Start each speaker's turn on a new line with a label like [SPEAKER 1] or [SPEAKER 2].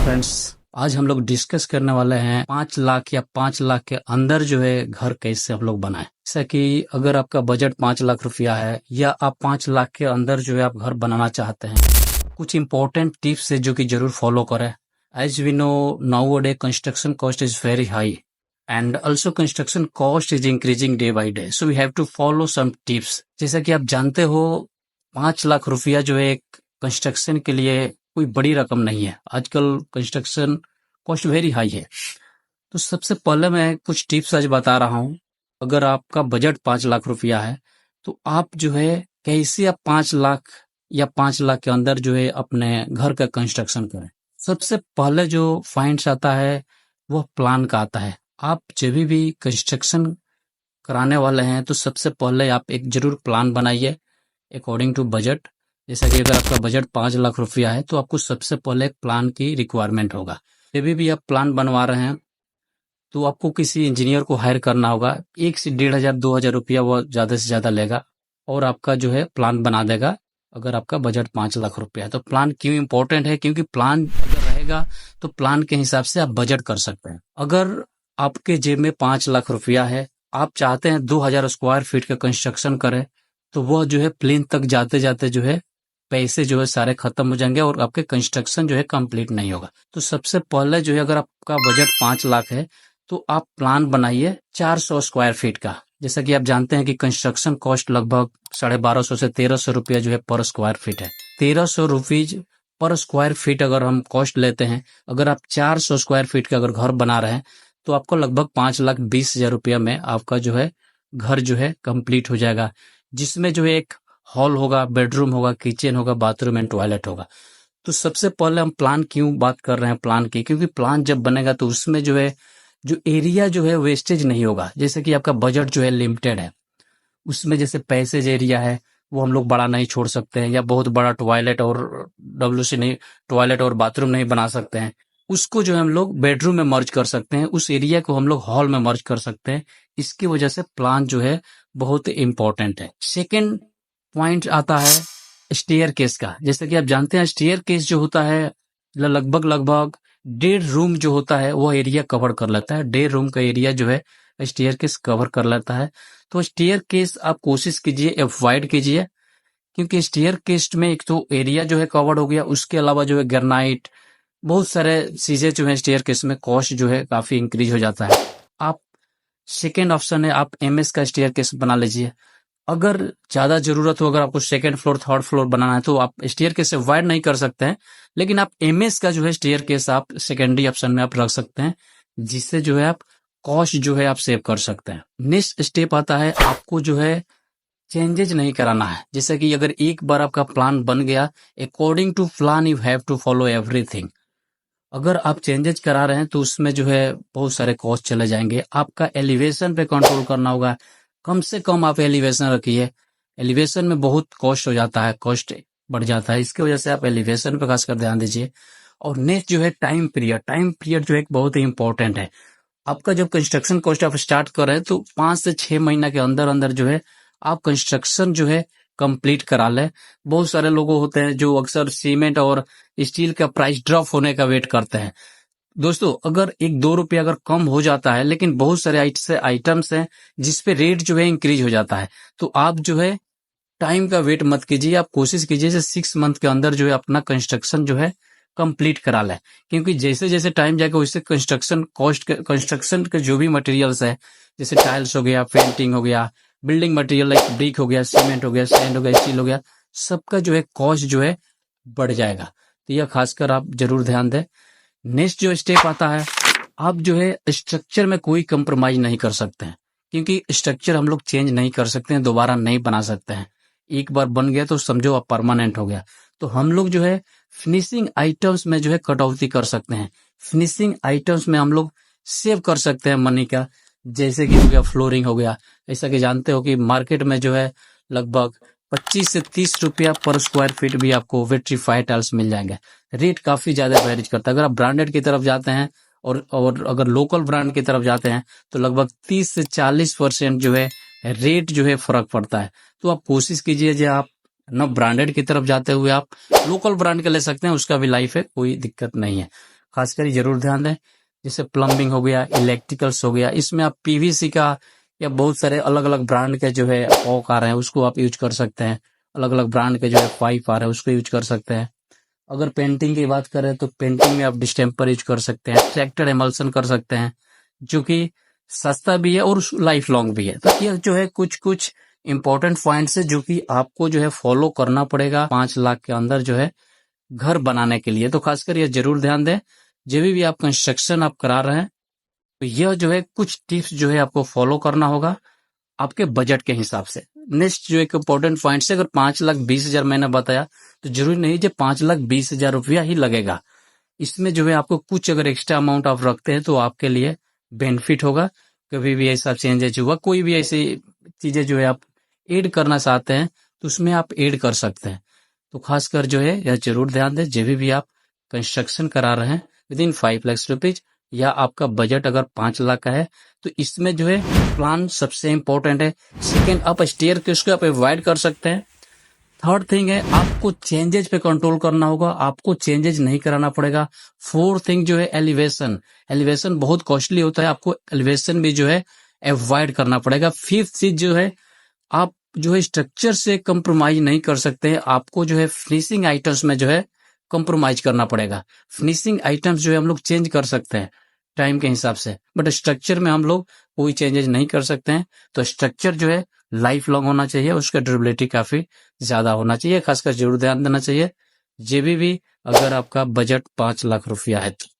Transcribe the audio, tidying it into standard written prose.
[SPEAKER 1] Friends, आज हम लोग डिस्कस करने वाले हैं 5 लाख या 5 लाख के अंदर जो है घर कैसे हम लोग बनाएं। जैसा कि अगर आपका बजट 5 लाख रुपया है या आप 5 लाख के अंदर जो है आप घर बनाना चाहते हैं, कुछ इंपॉर्टेंट टिप्स है जो कि जरूर फॉलो करें। As we know, now day construction cost is very high and also construction cost is increasing day by day, so we have to follow some tips. जैसा कि आप जानते हो, 5 लाख रुपया जो है एक कंस्ट्रक्शन के लिए कोई बड़ी रकम नहीं है। आजकल कंस्ट्रक्शन कॉस्ट वेरी हाई है। तो सबसे पहले मैं कुछ टिप्स आज बता रहा हूँ। अगर आपका बजट 5 लाख रुपया है तो आप जो है कैसे आप 5 लाख या 5 लाख के अंदर जो है अपने घर का कंस्ट्रक्शन करें। सबसे पहले जो फाइंड्स आता है वह प्लान का आता है। आप जब भी कंस्ट्रक्शन कराने वाले हैं तो सबसे पहले आप एक जरूर प्लान बनाइए अकॉर्डिंग टू बजट। जैसा कि अगर आपका बजट 5 लाख रुपया है तो आपको सबसे पहले एक प्लान की रिक्वायरमेंट होगा। जब भी आप प्लान बनवा रहे हैं तो आपको किसी इंजीनियर को हायर करना होगा। 1 से 1,500 2,000 रुपया वो ज़्यादा से ज़्यादा लेगा और आपका जो है प्लान बना देगा। अगर आपका बजट 5 लाख रुपया है तो प्लान क्यों इंपॉर्टेंट है? क्योंकि प्लान अगर रहेगा तो प्लान के हिसाब से आप बजट कर सकते हैं। अगर आपके जेब में 5 लाख रुपया है, आप चाहते हैं 2,000 स्क्वायर फीट का कंस्ट्रक्शन करें, तो वह जो है प्लेन तक जाते जाते जो है पैसे जो है सारे खत्म हो जाएंगे और आपके कंस्ट्रक्शन जो है कंप्लीट नहीं होगा। तो सबसे पहले जो है अगर आपका बजट 5 लाख है तो आप प्लान बनाइए 400 स्क्वायर फीट का। जैसा कि आप जानते हैं कि कंस्ट्रक्शन कॉस्ट लगभग 1250 से 1300 रुपया जो है पर स्क्वायर फीट है। 1300 रुपीज पर स्क्वायर फीट अगर हम कॉस्ट लेते हैं, अगर आप 400 स्क्वायर फीट का अगर घर बना रहे हैं तो आपको लगभग 5,20,000 रुपया में आपका जो है घर जो है कंप्लीट हो जाएगा, जिसमें जो है एक हॉल होगा, बेडरूम होगा, किचन होगा, बाथरूम एंड टॉयलेट होगा। तो सबसे पहले हम प्लान क्यों बात कर रहे हैं प्लान की? क्योंकि प्लान जब बनेगा तो उसमें जो है जो एरिया जो है वेस्टेज नहीं होगा। जैसे कि आपका बजट जो है लिमिटेड है, उसमें जैसे पैसेज एरिया है वो हम लोग बड़ा नहीं छोड़ सकते हैं, या बहुत बड़ा टॉयलेट और डब्ल्यूसी नहीं, टॉयलेट और बाथरूम नहीं बना सकते हैं। उसको जो है हम लोग बेडरूम में मर्ज कर सकते हैं, उस एरिया को हम लोग हॉल में मर्ज कर सकते हैं। इसकी वजह से प्लान जो है बहुत इंपॉर्टेंट है। सेकेंड पॉइंट आता है स्टेयर केस का। जैसे कि आप जानते हैं स्टेयर केस जो होता है लगभग लगभग 1.5 रूम जो होता है वो एरिया कवर कर लेता है। 1.5 रूम का एरिया जो है स्टेयर केस कवर कर लेता है। तो स्टेयर केस आप कोशिश कीजिए अवॉइड कीजिए, क्योंकि स्टेयर केस में एक तो एरिया जो है कवर हो गया, उसके अलावा जो है ग्रेनाइट बहुत सारे चीजें जो है स्टेयर केस में कॉस्ट जो है काफी इंक्रीज हो जाता है। आप सेकेंड ऑप्शन है आप एमएस का स्टेयर केस बना लीजिए। अगर ज्यादा जरूरत हो, अगर आपको सेकंड फ्लोर थर्ड फ्लोर बनाना है तो आप स्टेयर केस से अवॉइड नहीं कर सकते हैं, लेकिन आप एमएस का जो है स्टेयर केस आप सेकेंडरी ऑप्शन में आप रख सकते हैं, जिससे जो है आप कॉस्ट जो है आप सेव कर सकते हैं। नेक्स्ट स्टेप आता है आपको जो है चेंजेस नहीं कराना है। जैसे कि अगर एक बार आपका प्लान बन गया, according to plan you have to follow everything. अगर आप चेंजेस करा रहे हैं तो उसमें जो है बहुत सारे कॉस्ट चले जाएंगे। आपका एलिवेशन पे कंट्रोल करना होगा। कम से कम आप एलिवेशन रखिए। एलिवेशन में बहुत कॉस्ट हो जाता है, कॉस्ट बढ़ जाता है, इसकी वजह से आप एलिवेशन पे खासकर ध्यान दीजिए। और नेक्स्ट जो है टाइम पीरियड जो है बहुत ही इंपॉर्टेंट है। आपका जब कंस्ट्रक्शन कॉस्ट आप स्टार्ट कर रहे हैं तो 5 से 6 महीना के अंदर अंदर जो है आप कंस्ट्रक्शन जो है कंप्लीट करा लें। बहुत सारे लोग होते हैं जो अक्सर सीमेंट और स्टील का प्राइस ड्रॉप होने का वेट करते हैं। दोस्तों, अगर 1-2 रुपया अगर कम हो जाता है, लेकिन बहुत सारे ऐसे आइटम्स हैं जिसपे रेट जो है इंक्रीज हो जाता है, तो आप जो है टाइम का वेट मत कीजिए। आप कोशिश कीजिए 6 मंथ के अंदर जो है अपना कंस्ट्रक्शन जो है कंप्लीट करा लें। क्योंकि जैसे जैसे टाइम जाएगा वैसे कंस्ट्रक्शन के जो भी मटेरियल्स है, जैसे टाइल्स हो गया, पेंटिंग हो गया, बिल्डिंग मटेरियल लाइक ब्रिक हो गया, सीमेंट हो गया, सैंड हो गया, स्टील हो गया, सबका जो है कॉस्ट जो है बढ़ जाएगा। तो यह खासकर आप जरूर ध्यान दें। नेक्स्ट जो स्टेप आता है, आप जो है स्ट्रक्चर में कोई कंप्रोमाइज नहीं कर सकते हैं, क्योंकि स्ट्रक्चर हम लोग चेंज नहीं कर सकते हैं, दोबारा नहीं बना सकते हैं। एक बार बन गया तो समझो अब परमानेंट हो गया। तो हम लोग जो है फिनिशिंग आइटम्स में जो है कटौती कर सकते हैं। फिनिशिंग आइटम्स में हम लोग सेव कर सकते हैं मनी का। जैसे कि हो गया फ्लोरिंग हो गया। ऐसा कि जानते हो कि मार्केट में जो है लगभग 25 से 30 रुपया पर स्क्वायर फीट भी आपको विट्रीफाइड टाइल्स मिल जाएंगे। रेट काफी ज्यादा वेरीज करता है। अगर आप ब्रांडेड की तरफ जाते हैं और अगर लोकल ब्रांड की तरफ जाते हैं तो लगभग 30 से 40% जो है रेट जो है फर्क पड़ता है। तो आप कोशिश कीजिए जो आप न ब्रांडेड की तरफ जाते हुए आप लोकल ब्रांड के ले सकते हैं, उसका भी लाइफ है, कोई दिक्कत नहीं है। खासकर जरूर ध्यान दें। जैसे प्लम्बिंग हो गया, इलेक्ट्रिकल्स हो गया, इसमें आप पीवीसी का या बहुत सारे अलग अलग ब्रांड के जो है कॉक आ रहे हैं उसको आप यूज कर सकते हैं। अलग अलग ब्रांड के जो है पाइप आ रहे हैं उसको यूज कर सकते हैं। अगर पेंटिंग की बात करें तो पेंटिंग में आप डिस्टेम्पर यूज कर सकते हैं, ट्रैक्टर एमल्सन कर सकते हैं, जो कि सस्ता भी है और लाइफ लॉन्ग भी है। तो ये जो है कुछ कुछ इंपॉर्टेंट पॉइंट्स है जो कि आपको जो है फॉलो करना पड़ेगा 5 लाख के अंदर जो है घर बनाने के लिए। तो खासकर ये जरूर ध्यान दें, जब भी आप कंस्ट्रक्शन आप करा रहे हैं तो यह जो है कुछ टिप्स जो है आपको फॉलो करना होगा आपके बजट के हिसाब से। नेक्स्ट जो एक इम्पोर्टेंट पॉइंट है, अगर 5,20,000 मैंने बताया तो जरूरी नहीं जो 5,20,000 रुपया ही लगेगा। इसमें जो है आपको कुछ अगर एक्स्ट्रा अमाउंट आप रखते हैं तो आपके लिए बेनिफिट होगा। कभी भी ऐसा चेंजेज हुआ, कोई भी ऐसी चीजें जो है आप ऐड करना चाहते हैं तो उसमें आप ऐड कर सकते हैं। तो खासकर जो है यह जरूर ध्यान दें, जब भी आप कंस्ट्रक्शन करा रहे हैं विदिन 5 लाख रुपीज या आपका बजट अगर 5 लाख का है तो इसमें जो है प्लान सबसे इंपॉर्टेंट है। सेकेंड, आप स्टेयर के उसको आप अवॉइड कर सकते हैं। थर्ड थिंग है आपको चेंजेज पे कंट्रोल करना होगा, आपको चेंजेज नहीं कराना पड़ेगा। फोर्थ थिंग जो है एलिवेशन, एलिवेशन बहुत कॉस्टली होता है, आपको एलिवेशन भी जो है अवॉइड करना पड़ेगा। फिफ्थ चीज जो है आप जो है स्ट्रक्चर से कंप्रोमाइज नहीं कर सकते, आपको जो है फिनिशिंग आइटम्स में जो है कंप्रोमाइज करना पड़ेगा। फिनिशिंग आइटम्स जो है हम लोग चेंज कर सकते हैं टाइम के हिसाब से, बट स्ट्रक्चर में हम लोग कोई चेंजेस नहीं कर सकते हैं। तो स्ट्रक्चर जो है लाइफ लॉन्ग होना चाहिए, उसका ड्यूरेबिलिटी काफी ज्यादा होना चाहिए, खासकर जरूर ध्यान देना चाहिए जब भी अगर आपका बजट 5 लाख रुपया है तो।